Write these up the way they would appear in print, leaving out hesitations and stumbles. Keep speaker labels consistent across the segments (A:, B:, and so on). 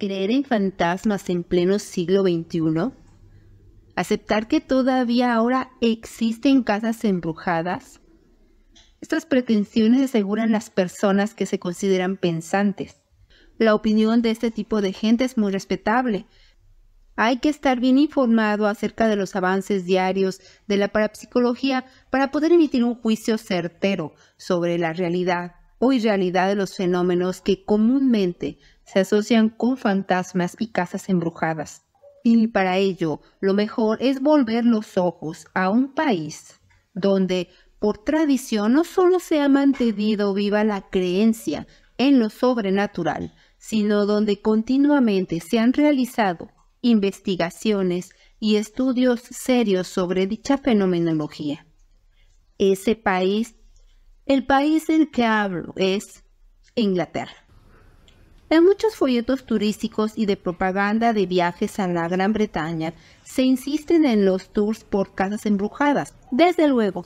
A: ¿Creer en fantasmas en pleno siglo XXI? ¿Aceptar que todavía ahora existen casas embrujadas? Estas pretensiones aseguran las personas que se consideran pensantes. La opinión de este tipo de gente es muy respetable. Hay que estar bien informado acerca de los avances diarios de la parapsicología para poder emitir un juicio certero sobre la realidad o irrealidad de los fenómenos que comúnmente se asocian con fantasmas y casas embrujadas. Y para ello, lo mejor es volver los ojos a un país donde, por tradición, no solo se ha mantenido viva la creencia en lo sobrenatural, sino donde continuamente se han realizado investigaciones y estudios serios sobre dicha fenomenología. Ese país, el país del que hablo, es Inglaterra. En muchos folletos turísticos y de propaganda de viajes a la Gran Bretaña se insisten en los tours por casas embrujadas. Desde luego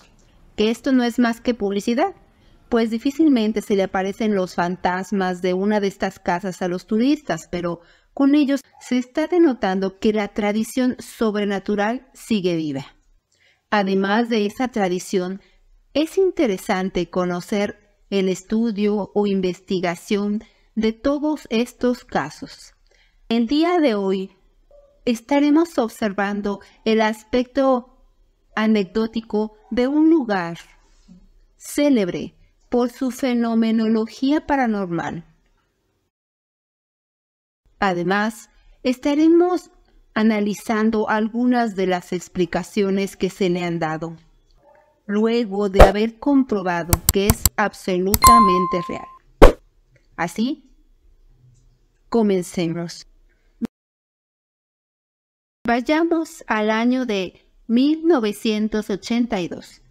A: que esto no es más que publicidad, pues difícilmente se le aparecen los fantasmas de una de estas casas a los turistas, pero con ellos se está denotando que la tradición sobrenatural sigue viva. Además de esa tradición, es interesante conocer el estudio o investigación de todos estos casos. El día de hoy estaremos observando el aspecto anecdótico de un lugar célebre por su fenomenología paranormal. Además, estaremos analizando algunas de las explicaciones que se le han dado, luego de haber comprobado que es absolutamente real. Así, comencemos. Vayamos al año de 1982.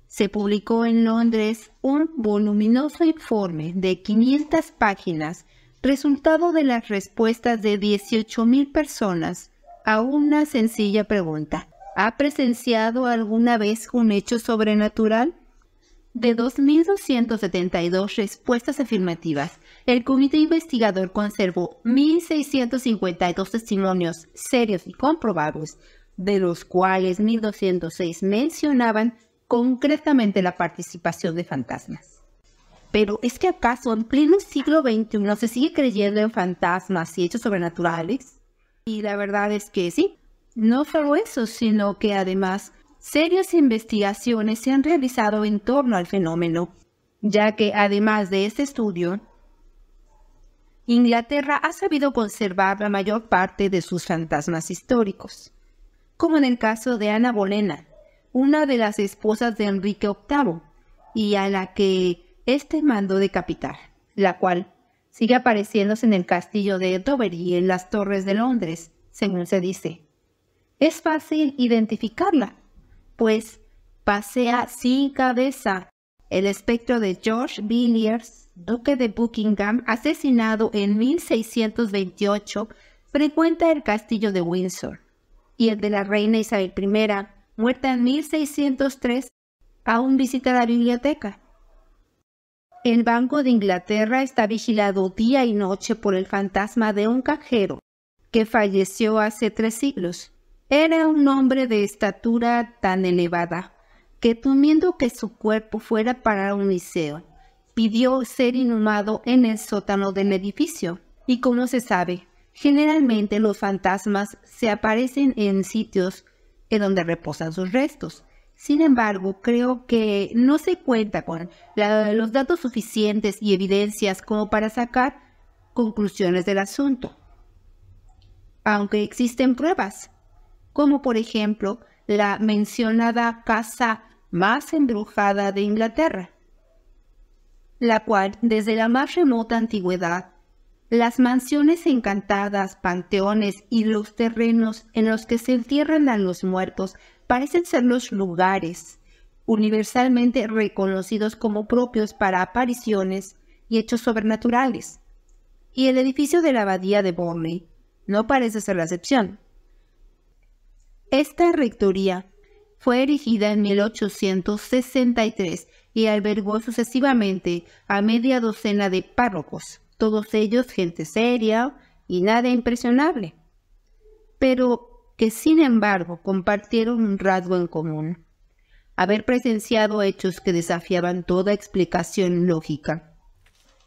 A: Se publicó en Londres un voluminoso informe de 500 páginas, resultado de las respuestas de 18,000 personas a una sencilla pregunta: ¿ha presenciado alguna vez un hecho sobrenatural? De 2,272 respuestas afirmativas, el comité investigador conservó 1,652 testimonios serios y comprobables, de los cuales 1,206 mencionaban concretamente la participación de fantasmas. Pero ¿es que acaso en pleno siglo XXI se sigue creyendo en fantasmas y hechos sobrenaturales? Y la verdad es que sí, no solo eso, sino que además serias investigaciones se han realizado en torno al fenómeno, ya que además de este estudio, Inglaterra ha sabido conservar la mayor parte de sus fantasmas históricos, como en el caso de Ana Bolena, una de las esposas de Enrique VIII, y a la que éste mandó decapitar, la cual sigue apareciéndose en el castillo de Dover y en las torres de Londres, según se dice. Es fácil identificarla, pues pasea sin cabeza. El espectro de George Villiers, duque de Buckingham, asesinado en 1628, frecuenta el castillo de Windsor, y el de la reina Isabel I, muerta en 1603, aún visita la biblioteca. El Banco de Inglaterra está vigilado día y noche por el fantasma de un cajero que falleció hace 3 siglos. Era un hombre de estatura tan elevada que, temiendo que su cuerpo fuera para un liceo, pidió ser inhumado en el sótano del edificio. Y como se sabe, generalmente los fantasmas se aparecen en sitios en donde reposan sus restos. Sin embargo, creo que no se cuenta con los datos suficientes y evidencias como para sacar conclusiones del asunto. Aunque existen pruebas, como por ejemplo la mencionada casa más embrujada de Inglaterra, la cual desde la más remota antigüedad, las mansiones encantadas, panteones y los terrenos en los que se entierran a los muertos parecen ser los lugares universalmente reconocidos como propios para apariciones y hechos sobrenaturales. Y el edificio de la abadía de Burnley no parece ser la excepción. Esta rectoría fue erigida en 1863 y albergó sucesivamente a media docena de párrocos, todos ellos gente seria y nada impresionable, pero que sin embargo compartieron un rasgo en común: haber presenciado hechos que desafiaban toda explicación lógica.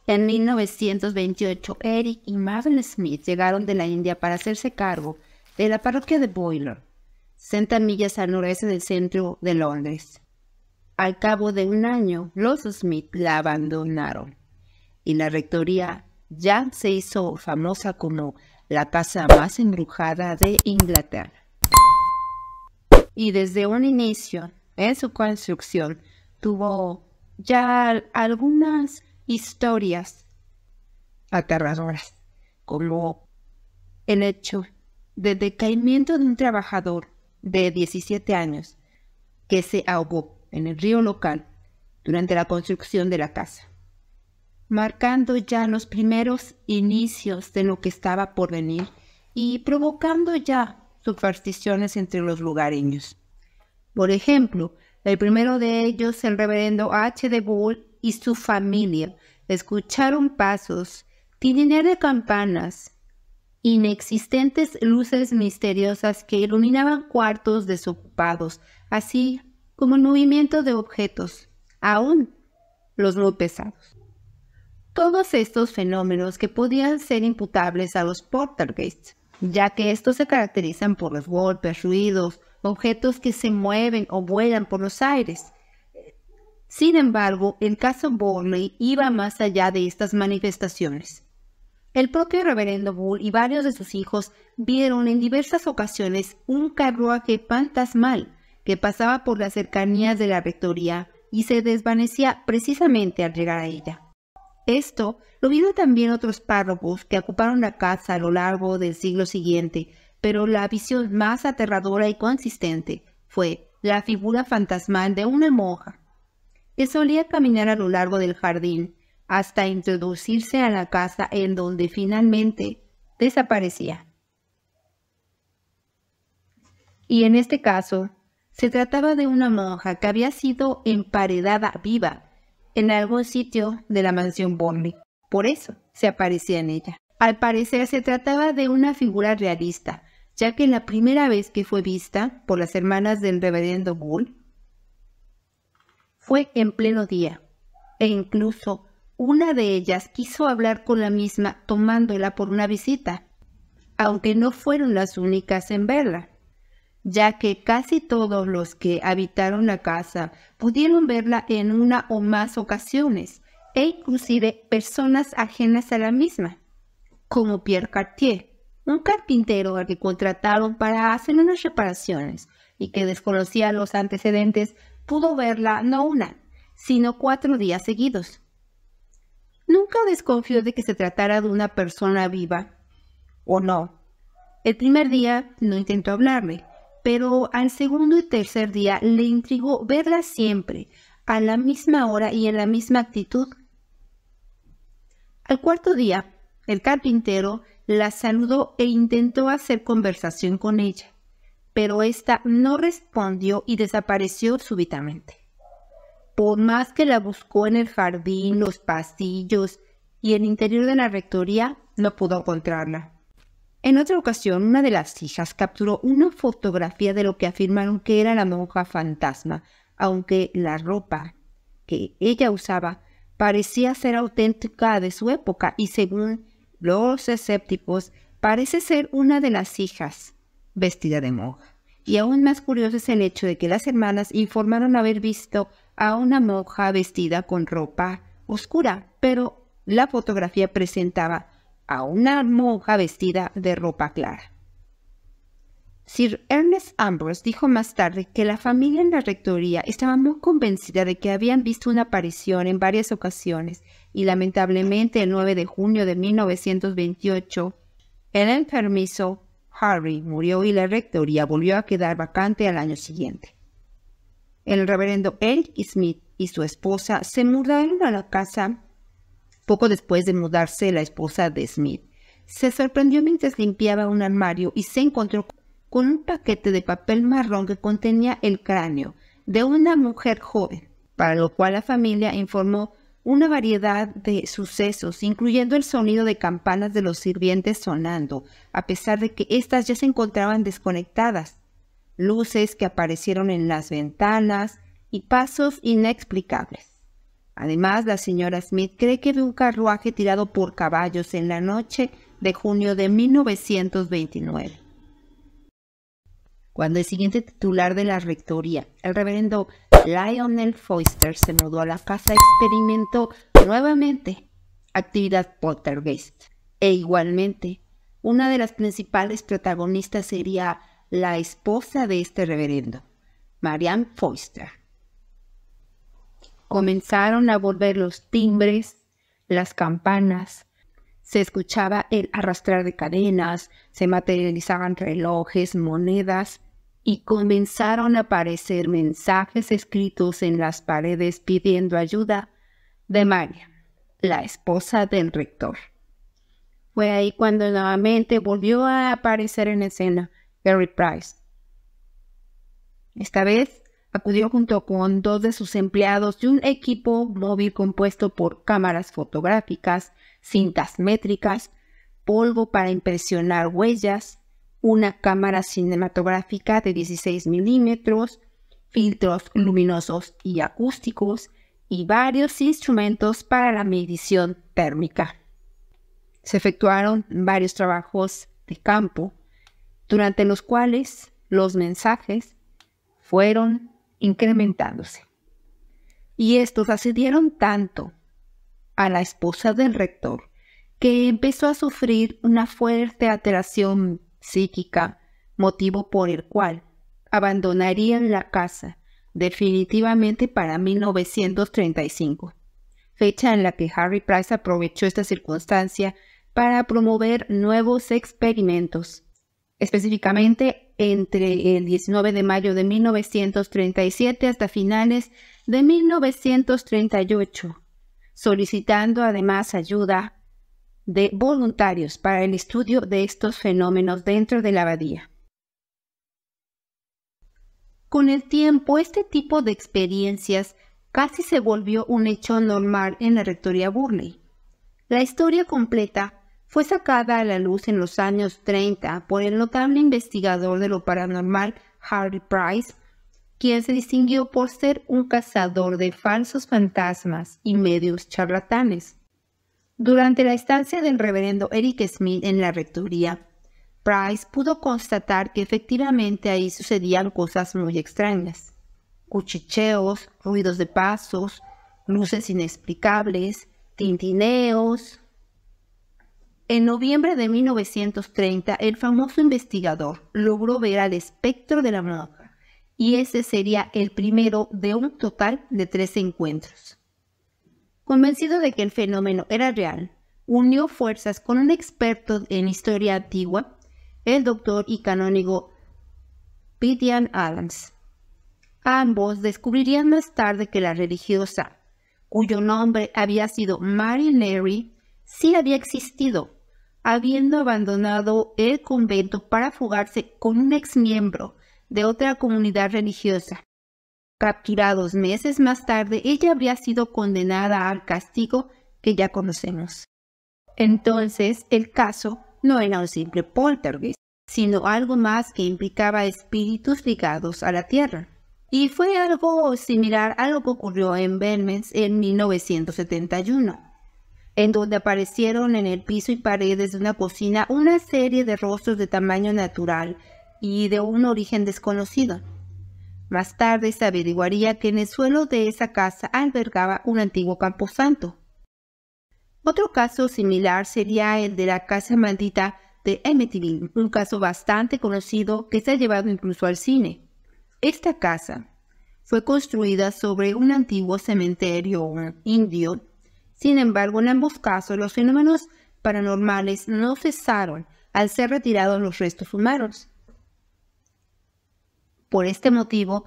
A: En 1928, Eric y Mabel Smith llegaron de la India para hacerse cargo de la parroquia de Boiler, 60 millas al noreste del centro de Londres. Al cabo de un año, los Smith la abandonaron y la rectoría ya se hizo famosa como la casa más embrujada de Inglaterra. Y desde un inicio, en su construcción, tuvo ya algunas historias aterradoras, como el hecho de decaimiento de un trabajador de 17 años que se ahogó en el río local durante la construcción de la casa, marcando ya los primeros inicios de lo que estaba por venir y provocando ya supersticiones entre los lugareños. Por ejemplo, el primero de ellos, el reverendo H. de Bull y su familia, escucharon pasos, tintineo de campanas, inexistentes luces misteriosas que iluminaban cuartos desocupados, así como el movimiento de objetos, aún los muy pesados. Todos estos fenómenos que podían ser imputables a los poltergeists, ya que estos se caracterizan por los golpes, ruidos, objetos que se mueven o vuelan por los aires. Sin embargo, el caso Borley iba más allá de estas manifestaciones. El propio reverendo Bull y varios de sus hijos vieron en diversas ocasiones un carruaje fantasmal que pasaba por las cercanías de la rectoría y se desvanecía precisamente al llegar a ella. Esto lo vieron también otros párrocos que ocuparon la casa a lo largo del siglo siguiente, pero la visión más aterradora y consistente fue la figura fantasmal de una monja que solía caminar a lo largo del jardín hasta introducirse a la casa, en donde finalmente desaparecía. Y en este caso, se trataba de una monja que había sido emparedada viva en algún sitio de la mansión Borley. Por eso se aparecía en ella. Al parecer se trataba de una figura realista, ya que la primera vez que fue vista por las hermanas del reverendo Bull fue en pleno día, e incluso una de ellas quiso hablar con la misma tomándola por una visita, aunque no fueron las únicas en verla, ya que casi todos los que habitaron la casa pudieron verla en una o más ocasiones, e inclusive personas ajenas a la misma, como Pierre Cartier, un carpintero al que contrataron para hacer unas reparaciones y que desconocía los antecedentes, pudo verla no una, sino 4 días seguidos. Nunca desconfió de que se tratara de una persona viva, o no. El primer día no intentó hablarle, pero al segundo y tercer día le intrigó verla siempre, a la misma hora y en la misma actitud. Al cuarto día, el carpintero la saludó e intentó hacer conversación con ella, pero ésta no respondió y desapareció súbitamente. Por más que la buscó en el jardín, los pasillos y el interior de la rectoría, no pudo encontrarla. En otra ocasión, una de las hijas capturó una fotografía de lo que afirmaron que era la monja fantasma, aunque la ropa que ella usaba parecía ser auténtica de su época y, según los escépticos, parece ser una de las hijas vestida de monja. Y aún más curioso es el hecho de que las hermanas informaron haber visto a una monja vestida con ropa oscura, pero la fotografía presentaba a una monja vestida de ropa clara. Sir Ernest Ambrose dijo más tarde que la familia en la rectoría estaba muy convencida de que habían visto una aparición en varias ocasiones y lamentablemente el 9 de junio de 1928 el enfermizo Harry murió y la rectoría volvió a quedar vacante al año siguiente. El reverendo Eric Smith y su esposa se mudaron a la casa poco después de mudarse la esposa de Smith. Se sorprendió mientras limpiaba un armario y se encontró con un paquete de papel marrón que contenía el cráneo de una mujer joven, para lo cual la familia informó una variedad de sucesos, incluyendo el sonido de campanas de los sirvientes sonando, a pesar de que éstas ya se encontraban desconectadas, luces que aparecieron en las ventanas y pasos inexplicables. Además, la señora Smith cree que vio un carruaje tirado por caballos en la noche de junio de 1929. Cuando el siguiente titular de la rectoría, el reverendo Lionel Foster, se mudó a la casa, experimentó nuevamente actividad poltergeist. E igualmente, una de las principales protagonistas sería la esposa de este reverendo, Marianne Foster. Comenzaron a volver los timbres, las campanas, se escuchaba el arrastrar de cadenas, se materializaban relojes, monedas, y comenzaron a aparecer mensajes escritos en las paredes pidiendo ayuda de María, la esposa del rector. Fue ahí cuando nuevamente volvió a aparecer en escena Harry Price. Esta vez acudió junto con 2 de sus empleados y un equipo móvil compuesto por cámaras fotográficas, cintas métricas, polvo para impresionar huellas, una cámara cinematográfica de 16 milímetros, filtros luminosos y acústicos y varios instrumentos para la medición térmica. Se efectuaron varios trabajos de campo, durante los cuales los mensajes fueron incrementándose. Y estos ascendieron tanto a la esposa del rector que empezó a sufrir una fuerte alteración psíquica, motivo por el cual abandonarían la casa definitivamente para 1935, fecha en la que Harry Price aprovechó esta circunstancia para promover nuevos experimentos, específicamente entre el 19 de mayo de 1937 hasta finales de 1938, solicitando además ayuda de voluntarios para el estudio de estos fenómenos dentro de la abadía. Con el tiempo, este tipo de experiencias casi se volvió un hecho normal en la rectoría Burley. La historia completa fue sacada a la luz en los años 30 por el notable investigador de lo paranormal Harry Price, quien se distinguió por ser un cazador de falsos fantasmas y medios charlatanes. Durante la estancia del reverendo Eric Smith en la rectoría, Price pudo constatar que efectivamente ahí sucedían cosas muy extrañas. Cuchicheos, ruidos de pasos, luces inexplicables, tintineos. En noviembre de 1930, el famoso investigador logró ver al espectro de la monja, y ese sería el primero de un total de 3 encuentros. Convencido de que el fenómeno era real, unió fuerzas con un experto en historia antigua, el doctor y canónigo Pidian Adams. Ambos descubrirían más tarde que la religiosa, cuyo nombre había sido Mary Leary, sí había existido, habiendo abandonado el convento para fugarse con un exmiembro de otra comunidad religiosa. Capturados meses más tarde, ella habría sido condenada al castigo que ya conocemos. Entonces, el caso no era un simple poltergeist, sino algo más que implicaba espíritus ligados a la tierra. Y fue algo similar a lo que ocurrió en Belmez en 1971, en donde aparecieron en el piso y paredes de una cocina una serie de rostros de tamaño natural y de un origen desconocido. Más tarde se averiguaría que en el suelo de esa casa albergaba un antiguo camposanto. Otro caso similar sería el de la casa maldita de Amityville, un caso bastante conocido que se ha llevado incluso al cine. Esta casa fue construida sobre un antiguo cementerio indio. Sin embargo, en ambos casos los fenómenos paranormales no cesaron al ser retirados los restos humanos. Por este motivo,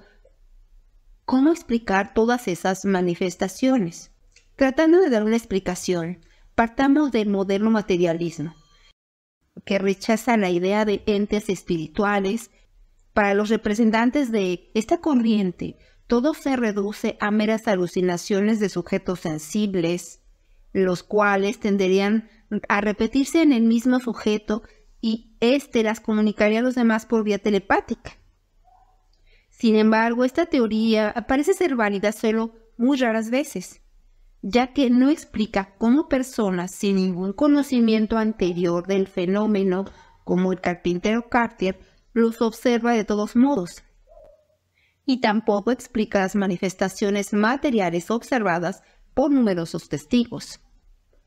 A: ¿cómo explicar todas esas manifestaciones? Tratando de dar una explicación, partamos del moderno materialismo, que rechaza la idea de entes espirituales. Para los representantes de esta corriente, todo se reduce a meras alucinaciones de sujetos sensibles, los cuales tenderían a repetirse en el mismo sujeto y éste las comunicaría a los demás por vía telepática. Sin embargo, esta teoría parece ser válida solo muy raras veces, ya que no explica cómo personas sin ningún conocimiento anterior del fenómeno, como el carpintero Cartier, los observa de todos modos. Y tampoco explica las manifestaciones materiales observadas por numerosos testigos.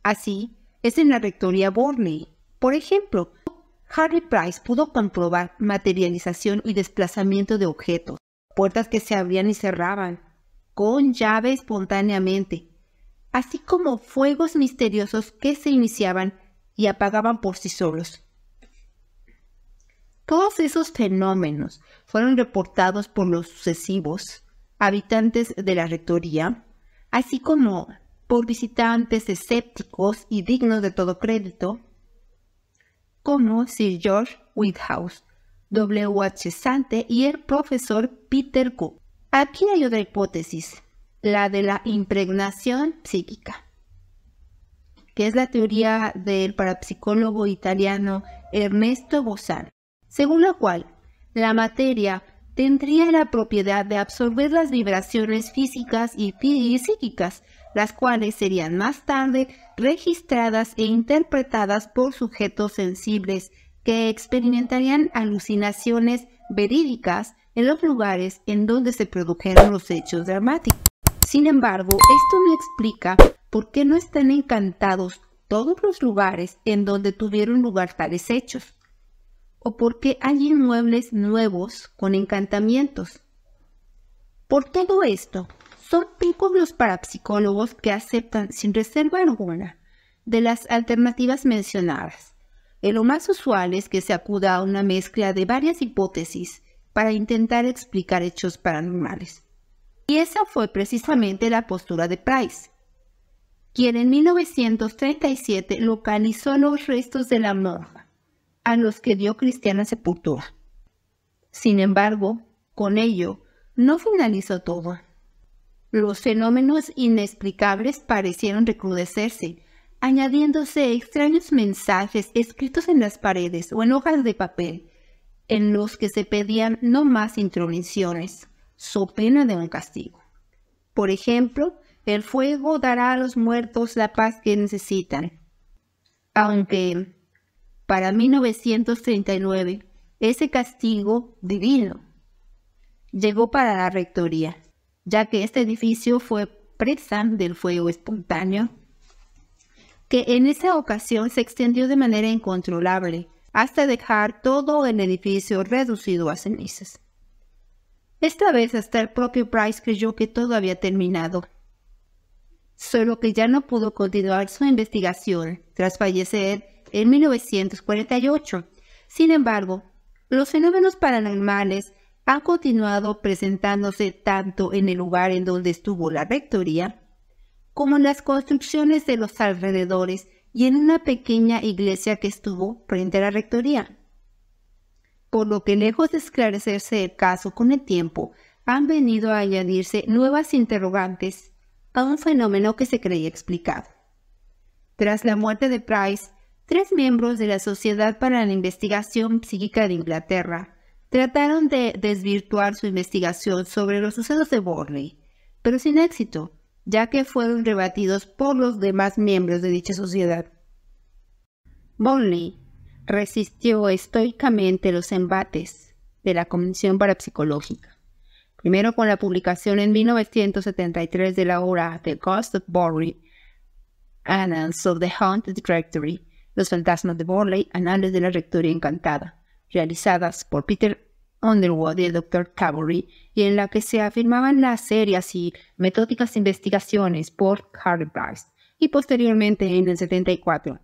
A: Así es en la rectoría Borley. Por ejemplo, Harry Price pudo comprobar materialización y desplazamiento de objetos, puertas que se abrían y cerraban, con llave espontáneamente, así como fuegos misteriosos que se iniciaban y apagaban por sí solos. Todos esos fenómenos fueron reportados por los sucesivos habitantes de la rectoría, así como por visitantes escépticos y dignos de todo crédito, como Sir George Whithouse, W. H. Sante y el profesor Peter Cook. Aquí hay otra hipótesis, la de la impregnación psíquica, que es la teoría del parapsicólogo italiano Ernesto Bosani, según la cual la materia tendría la propiedad de absorber las vibraciones físicas y psíquicas, las cuales serían más tarde registradas e interpretadas por sujetos sensibles que experimentarían alucinaciones verídicas en los lugares en donde se produjeron los hechos dramáticos. Sin embargo, esto no explica por qué no están encantados todos los lugares en donde tuvieron lugar tales hechos, o por qué hay inmuebles nuevos con encantamientos. Por todo esto, son pocos los parapsicólogos que aceptan sin reserva alguna de las alternativas mencionadas. Lo más usual es que se acuda a una mezcla de varias hipótesis para intentar explicar hechos paranormales. Y esa fue precisamente la postura de Price, quien en 1937 localizó los restos de la monja, a los que dio cristiana sepultura. Sin embargo, con ello no finalizó todo. Los fenómenos inexplicables parecieron recrudecerse, añadiéndose extraños mensajes escritos en las paredes o en hojas de papel, en los que se pedían no más intromisiones, so pena de un castigo. Por ejemplo, el fuego dará a los muertos la paz que necesitan. Aunque para 1939 ese castigo divino llegó para la rectoría, ya que este edificio fue presa del fuego espontáneo, que en esa ocasión se extendió de manera incontrolable hasta dejar todo el edificio reducido a cenizas. Esta vez hasta el propio Price creyó que todo había terminado, solo que ya no pudo continuar su investigación tras fallecer en 1948. Sin embargo, los fenómenos paranormales han continuado presentándose tanto en el lugar en donde estuvo la rectoría, como en las construcciones de los alrededores y en una pequeña iglesia que estuvo frente a la rectoría. Por lo que, lejos de esclarecerse el caso con el tiempo, han venido a añadirse nuevas interrogantes a un fenómeno que se creía explicado. Tras la muerte de Price, 3 miembros de la Sociedad para la Investigación Psíquica de Inglaterra trataron de desvirtuar su investigación sobre los sucesos de Borley, pero sin éxito, ya que fueron rebatidos por los demás miembros de dicha sociedad. Borley resistió estoicamente los embates de la Comisión Parapsicológica, primero con la publicación en 1973 de la obra The Ghost of Borley, Annals of the Haunted Rectory, Los fantasmas de Borley, Anales de la Rectoría Encantada, realizadas por Peter Underwood y el Dr. Cabory, y en la que se afirmaban las serias y metódicas investigaciones por Harry Price, y posteriormente en el 74,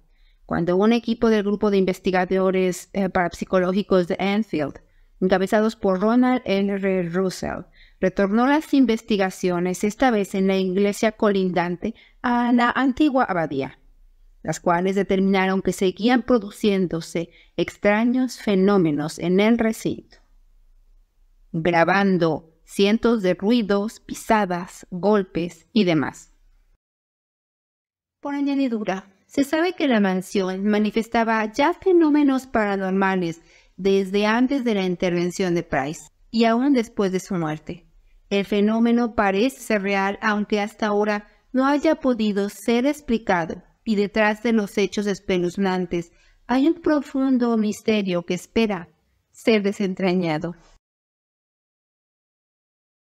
A: cuando un equipo del grupo de investigadores parapsicológicos de Enfield, encabezados por Ronald R. Russell, retornó las investigaciones, esta vez en la iglesia colindante a la antigua abadía, las cuales determinaron que seguían produciéndose extraños fenómenos en el recinto. Grabando cientos de ruidos, pisadas, golpes y demás. Por añadidura, se sabe que la mansión manifestaba ya fenómenos paranormales desde antes de la intervención de Price y aún después de su muerte. El fenómeno parece ser real, aunque hasta ahora no haya podido ser explicado, y detrás de los hechos espeluznantes hay un profundo misterio que espera ser desentrañado.